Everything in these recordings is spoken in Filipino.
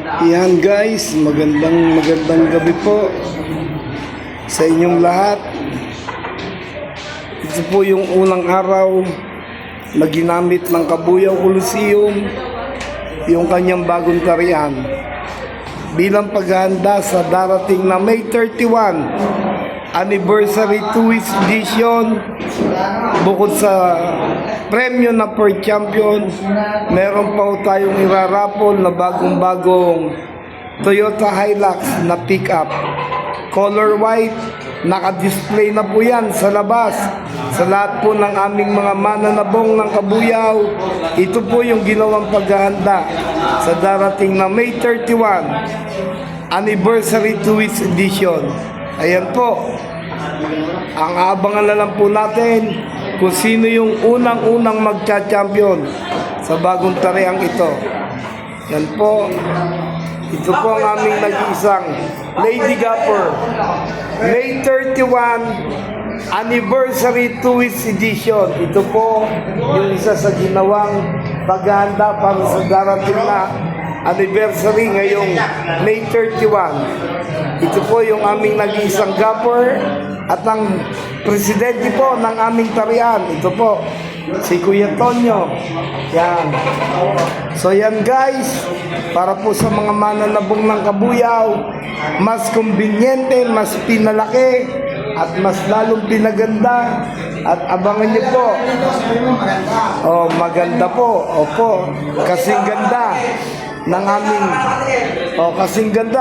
Yan guys, magandang gabi po sa inyong lahat. Ito po yung unang araw na ginamit ng Kabuyaw Coliseum yung kanyang bagong tarian bilang paghahanda sa darating na May 31 Anniversary 2 Edition. Bukod sa premyo na per champion, meron pa tayong irarapol na bagong Toyota Hilux na pickup. Color white, naka-display na po yan sa labas. Sa lahat po ng aming mga mananabong ng Kabuyaw, ito po yung ginawang paghahanda sa darating na May 31 Anniversary 2 Edition. Ayan po, ang aabangan na lang po natin kung sino yung unang-unang magcha-champion sa bagong tariang ito. Yan po, ito po ang aming nag-iisang Lady Gapper May 31 Anniversary 2 Edition. Ito po yung isa sa ginawang paghahanda para sa darating na anniversary ngayong May 31. Ito po yung aming nag-iisang gapper at ang presidente po ng aming tarian. Ito po, si Kuya Tonyo. Yan. So yan guys, para po sa mga mananabong ng Kabuyaw, mas kumbinyente, mas pinalaki, at mas lalong pinaganda. At abangan niyo po. Oh, maganda po. Opo, kasing ganda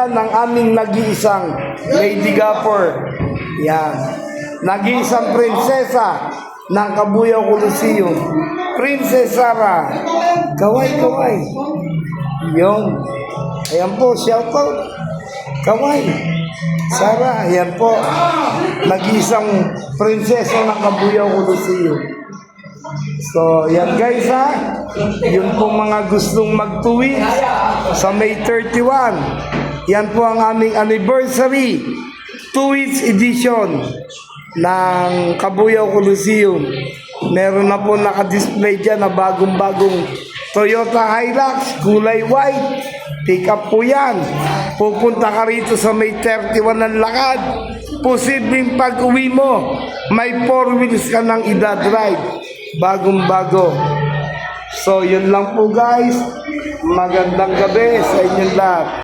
ng aming nag-iisang Lady Gapper. Yan. Nag-iisang prinsesa ng Kabuyaw Coliseum, Princess Sarah. Kaway. Yung. Ayan po, shout out. Kaway. Sarah, ayan po. Nag-iisang prinsesa ng Kabuyaw Coliseum. So, yan guys ha. Yun po mga gustong mag-tuwi sa May 31. Yan po ang aming anniversary 2 edition ng Kabuyaw Coliseum. Meron na po naka-display dyan na bagong Toyota Hilux, kulay white. Pick up po yan. Pupunta ka rito sa May 31 ng lakad. Posibleng pag-uwi mo, may 4 wheels ka nang idadrive. Bagong-bago. So, yun lang po guys. Magandang gabi sa inyong lahat.